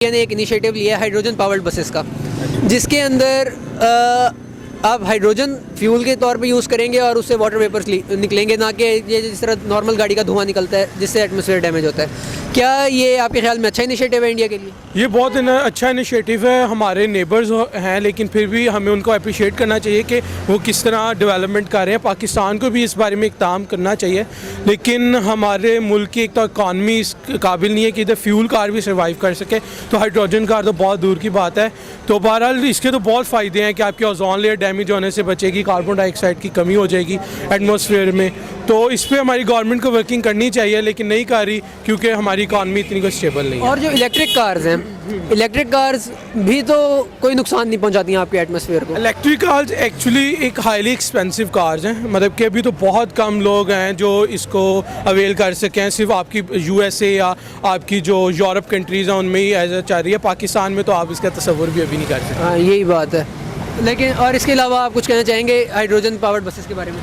India ने एक initiative लिया है हाइड्रोजन पावर्ड बसेस का, जिसके अंदर आप हाइड्रोजन फ्यूल के तौर पे यूज़ करेंगे और उससे वाटर वेपर्स निकलेंगे, ना कि ये जिस तरह नॉर्मल गाड़ी का धुआं निकलता है जिससे एटमॉस्फेयर डैमेज होता है। क्या ये आपके ख्याल में अच्छा इनिशिएटिव है इंडिया के लिए? ये बहुत अच्छा इनिशिएटिव है। हमारे नेबर्स हैं, लेकिन फिर भी हमें उनको अप्रिशिएट करना चाहिए कि वो किस तरह डेवलपमेंट कर रहे हैं। पाकिस्तान को भी इस बारे में इक़दाम करना चाहिए, लेकिन हमारे मुल्क की एक तो इकॉनमी इस काबिल नहीं है कि इधर फ्यूल कार भी सर्वाइव कर सके, तो हाइड्रोजन कार तो बहुत दूर की बात है। तो बहरहाल इसके तो बहुत फ़ायदे हैं कि आपकी ओजोन लेयर डैमेज होने से बचेगी, कार्बन डाइऑक्साइड की कमी हो जाएगी एटमॉस्फेयर में। तो इस पर हमारी गवर्नमेंट को वर्किंग करनी चाहिए, लेकिन नहीं कर रही क्योंकि हमारी इकॉनमी इतनी कोई स्टेबल नहीं है। और जो इलेक्ट्रिक कार्स हैं, इलेक्ट्रिक कार्स भी तो कोई नुकसान नहीं पहुंचाती हैं आपके एटमॉस्फेयर को। इलेक्ट्रिक कार्स एक्चुअली एक हाईली एक्सपेंसिव कार्स हैं, मतलब कि अभी तो बहुत कम लोग हैं जो इसको अवेल कर सकें। सिर्फ आपकी यूएसए या आपकी जो यूरोप कंट्रीज़ हैं उनमें ही ऐसा चल रही है। पाकिस्तान में तो आप इसका तस्वुर भी अभी नहीं कर सकते। हाँ, यही बात है। लेकिन और इसके अलावा आप कुछ कहना चाहेंगे हाइड्रोजन पावर्ड बसेस के बारे में?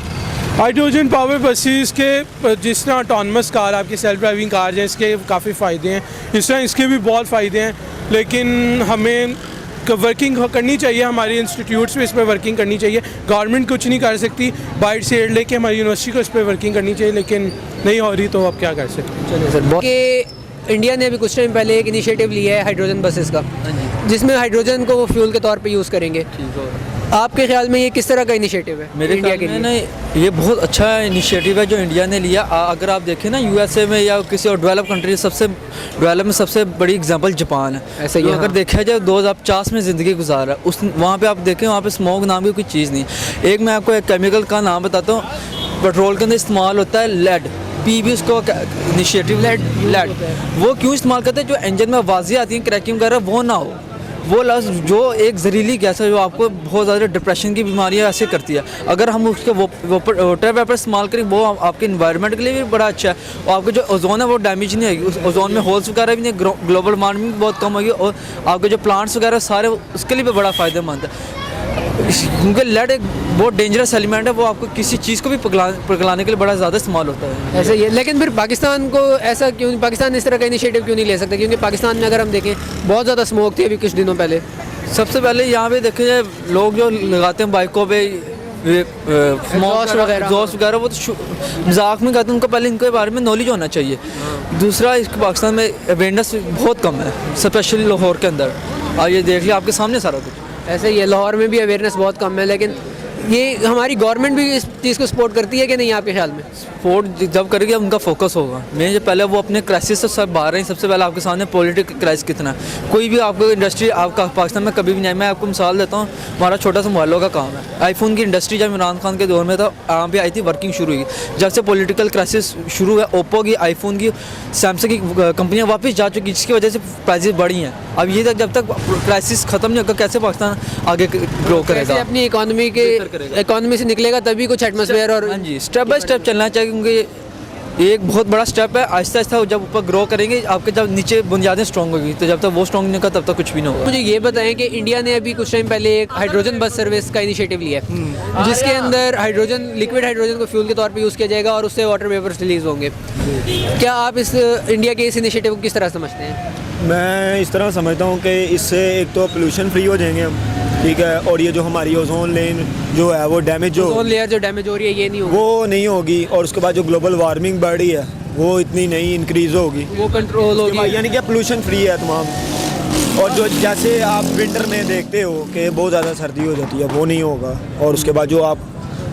हाइड्रोजन पावर बसेस के जिस तरह ऑटोनमस कार, आपकी सेल्फ ड्राइविंग कार हैं, इसके काफ़ी फ़ायदे हैं, इस तरह इसके भी बहुत फ़ायदे हैं। लेकिन हमें वर्किंग करनी चाहिए, हमारे इंस्टीट्यूट्स में इस पर वर्किंग करनी चाहिए। गवर्नमेंट कुछ नहीं कर सकती, बाइट से एड लेके हमारी यूनिवर्सिटी को इस पर वर्किंग करनी चाहिए, लेकिन नहीं हो रही, तो अब क्या कर सकते हैं। चलिए सर, कि इंडिया ने अभी कुछ टाइम पहले एक इनिशिएटिव लिया है हाइड्रोजन बसेस का, जिसमें हाइड्रोजन को वो फ्यूल के तौर पे यूज़ करेंगे। आपके ख्याल में ये किस तरह का इनिशिएटिव है मेरे इंडिया के ख्याल लिए? में ये बहुत अच्छा इनिशिएटिव है जो इंडिया ने लिया। अगर आप देखें ना, यूएसए में या किसी और डेवलप कंट्री सबसे बड़ी एग्जांपल जापान है। ऐसे ही तो अगर देखा जाए 2050 में ज़िंदगी गुजार रहा है उस वहाँ पे आप देखें, वहाँ पे स्मोक नाम की कोई चीज़ नहीं है। एक मैं आपको एक केमिकल का नाम बताता हूँ, पेट्रोल के अंदर इस्तेमाल होता है लेड, पी भी उसको इनिशिएटिव लेड वो क्यों इस्तेमाल करते हैं? जो इंजन में आवाज़ें आती हैं क्रैकिंग वगैरह वो ना हो, वो लफ्ज़ जो एक जहरीली गैस है जो आपको बहुत ज़्यादा डिप्रेशन की बीमारियाँ ऐसे करती है। अगर हम उसके वाटर वेपर इस्तेमाल करें, वो आपके इन्वायरमेंट के लिए भी बड़ा अच्छा है, और आपके जो ओजोन है वो डैमेज नहीं होगी, उस ओजोन में होल्स वगैरह भी नहीं, ग्लोबल वार्मिंग भी बहुत कम होगी, और आपके जो प्लांट्स वगैरह सारे उसके लिए भी बड़ा फ़ायदेमंद है। क्योंकि लेड एक बहुत डेंजरस एलिमेंट है, वो आपको किसी चीज़ को भी पिघलाने के लिए बड़ा ज़्यादा इस्तेमाल होता है। ऐसे ही है। लेकिन फिर पाकिस्तान को ऐसा क्यों, पाकिस्तान इस तरह का इनिशिएटिव क्यों नहीं ले सकता? क्योंकि पाकिस्तान में अगर हम देखें बहुत ज़्यादा स्मोक थी अभी कुछ दिनों पहले। सबसे पहले यहाँ पे देखे जाए, लोग जो लगाते हैं बाइकों पे एग्जॉस्ट वगैरह, वो तो मजाक में कहते हैं, उनको पहले इनके बारे में नॉलेज होना चाहिए। दूसरा, इसके पाकिस्तान में अवेयरनेस बहुत कम है, स्पेशली लाहौर के अंदर। और ये देख लिया आपके सामने सारा कुछ ऐसे ही है, लाहौर में भी अवेयरनेस बहुत कम है। लेकिन ये हमारी गवर्नमेंट भी इस चीज़ को सपोर्ट करती है कि नहीं आपके ख्याल में? सपोर्ट जब करेगी उनका फोकस होगा। मैं जो पहले वो अपने क्राइसिस से सब बाहर हैं। सबसे पहले आपके सामने पॉलिटिकल क्राइसिस कितना है। कोई भी आपको इंडस्ट्री आपका पाकिस्तान में कभी भी नहीं है। मैं आपको मिसाल देता हूँ, हमारा छोटा सा मोबाइलों का काम है। आईफोन की इंडस्ट्री जब इमरान खान के दौर में था, यहाँ पे आई थी, वर्किंग शुरू हुई। जब से पॉलिटिकल क्राइसिस शुरू है, ओप्पो की, आईफोन की, सैमसंग की कंपनियाँ वापस जा चुकी, जिसकी वजह से प्राइसेस बढ़ी हैं। अब ये जब तक क्राइसिस ख़त्म नहीं होगा, कैसे पाकिस्तान आगे ग्रो करेगा? अपनी इकोनॉमी से निकलेगा तभी कुछ एटमॉस्फेयर। और हाँ जी, स्टेप बाय स्टेप चलना चाहिए, क्योंकि ये एक बहुत बड़ा स्टेप है। आहिस्ता आहिस्ता जब ऊपर ग्रो करेंगे, आपके जब नीचे बुनियादें स्ट्रॉन्ग होगी, तो जब तक वो स्ट्रॉन्ग नहीं होगा तब तक कुछ भी नहीं होगा। मुझे ये बताएं कि इंडिया ने अभी कुछ टाइम पहले एक हाइड्रोजन बस सर्विस का इनिशिएटिव लिया है, जिसके अंदर लिक्विड हाइड्रोजन को फ्यूल के तौर पे यूज़ किया जाएगा और उससे वाटर वेपर्स रिलीज होंगे। क्या आप इस इंडिया के इस इनिशिएटिव को किस तरह समझते हैं? मैं इस तरह समझता हूँ कि इससे एक तो पोल्यूशन फ्री हो जाएंगे हम, ठीक है, और ये जो हमारी ओजोन लेयर जो है वो डैमेज ओजोन लेयर जो डैमेज हो रही है ये नहीं होगी, वो नहीं होगी। और उसके बाद जो ग्लोबल वार्मिंग बढ़ रही है वो इतनी नहीं इंक्रीज होगी, वो कंट्रोल होगी, यानी कि पोल्यूशन फ्री है तमाम। और जो जैसे आप विंटर में देखते हो कि बहुत ज़्यादा सर्दी हो जाती है, वो नहीं होगा। और उसके बाद जो आप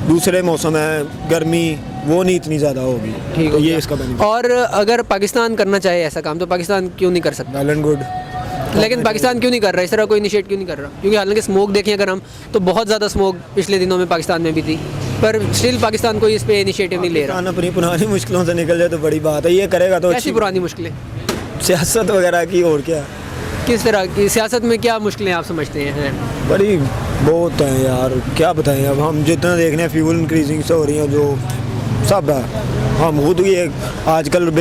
दूसरे मौसम है, गर्मी, वो नहीं इतनी ज़्यादा होगी। ठीक तो है, ये इसका बेनिफिट। और अगर पाकिस्तान करना चाहे ऐसा काम, तो पाकिस्तान क्यों नहीं कर सकता? Well and good. लेकिन पाकिस्तान क्यों नहीं कर रहा, इस तरह कोई इनिशिएट क्यों नहीं कर रहा? क्योंकि हालांकि स्मोक देखें अगर हम, तो बहुत ज़्यादा स्मोक पिछले दिनों में पाकिस्तान में भी थी, पर स्टिल पाकिस्तान कोई इस पे इनिशिएटिव नहीं ले रहा। अपनी पुरानी मुश्किलों से निकल जाए तो बड़ी बात है। ये करेगा तो ऐसी पुरानी मुश्किलें, सियासत वगैरह की, और क्या किस तरह की सियासत में क्या मुश्किलें आप समझते हैं? बड़ी बहुत हैं यार, क्या बताएं। अब हम जितना देख रहे हैं, फ्यूल इंक्रीजिंग से हो रही हैं, जो सब है। हम खुद भी आजकल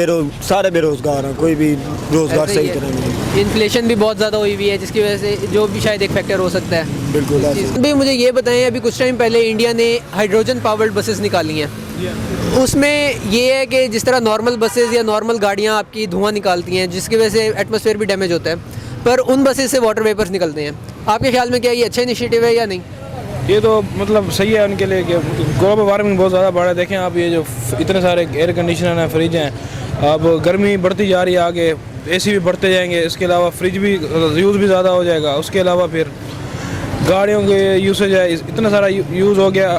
सारे बेरोज़गार हैं, कोई भी रोज़गार सही तरह नहीं। इन्फ्लेशन भी बहुत ज़्यादा हुई है, जिसकी वजह से जो भी शायद एक फैक्टर हो सकता है। बिल्कुल। अभी मुझे ये बताएं, अभी कुछ टाइम पहले इंडिया ने हाइड्रोजन पावर्ड बसेस निकाली हैं, उसमें ये है कि जिस तरह नॉर्मल बसेस या नॉर्मल गाड़ियाँ आपकी धुआं निकालती हैं, जिसकी वजह से एटमॉस्फेयर भी डैमेज होता है, पर उन बसेस से वाटर वेपर्स निकलते हैं। आपके ख्याल में क्या ये अच्छा इनिशिएटिव है या नहीं? ये तो मतलब सही है उनके लिए कि ग्लोबल वार्मिंग बहुत ज़्यादा बढ़ा है। देखें आप, ये जो इतने सारे एयर कंडीशनर हैं, फ्रिज हैं, अब गर्मी बढ़ती जा रही है, आगे एसी भी बढ़ते जाएंगे, इसके अलावा फ्रिज भी यूज़ भी ज़्यादा हो जाएगा। उसके अलावा फिर गाड़ियों के यूसेज है, इतना सारा यूज़ हो गया,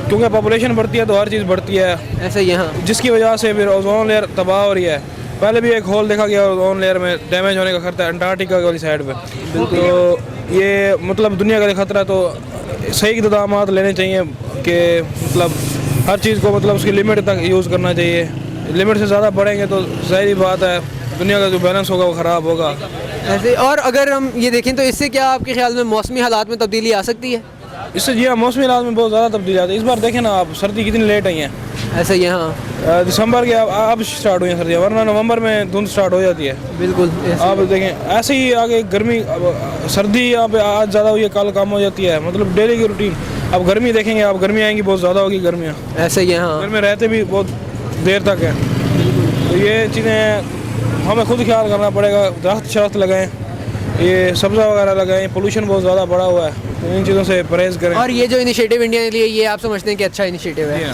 क्योंकि पॉपुलेशन बढ़ती है तो हर चीज़ बढ़ती है, ऐसा ही है, हाँ। जिसकी वजह से फिर ओजोन लेयर तबाह हो रही है। पहले भी एक होल देखा गया ओजोन लेयर में डैमेज होने का खतरा है अंटार्कटिका वाली साइड पे। तो ये मतलब दुनिया का खतरा है, तो सही इक़दाम लेने चाहिए कि मतलब हर चीज़ को मतलब उसकी लिमिट तक यूज़ करना चाहिए। लिमिट से ज़्यादा बढ़ेंगे तो ज़ाहिर बात है दुनिया का जो बैलेंस होगा वो ख़राब होगा। ऐसे और अगर हम ये देखें तो इससे क्या आपके ख्याल में मौसमी हालात में तब्दीली आ सकती है? इससे जी हाँ, मौसमी हालात में बहुत ज़्यादा तब्दीली आती है। इस बार देखें ना आप, सर्दी कितनी लेट आई है। ऐसा ही है, हाँ। दिसंबर के अब स्टार्ट हुई है सर्दियाँ, वरना नवंबर में धुंध स्टार्ट हो जाती है। बिल्कुल आप देखें ऐसे ही आगे गर्मी, अब सर्दी यहाँ पे आज ज़्यादा हुई है, कल कम हो जाती है, मतलब डेली की रूटीन। अब गर्मी देखेंगे आप, गर्मी आएंगी बहुत ज़्यादा होगी गर्मियाँ। ऐसा ही है, हाँ। घर में रहते भी बहुत देर तक है। तो ये चीज़ें हमें खुद ख्याल करना पड़ेगा। दरख्त लगाएं, ये सब्ज़ा वगैरह लगाएं, पोल्यूशन बहुत ज़्यादा बढ़ा हुआ है, तो इन चीज़ों से परहेज़ करें। और ये जो इनिशिएटिव इंडिया ने लिया, ये आप समझते हैं कि अच्छा इनिशिएटिव है?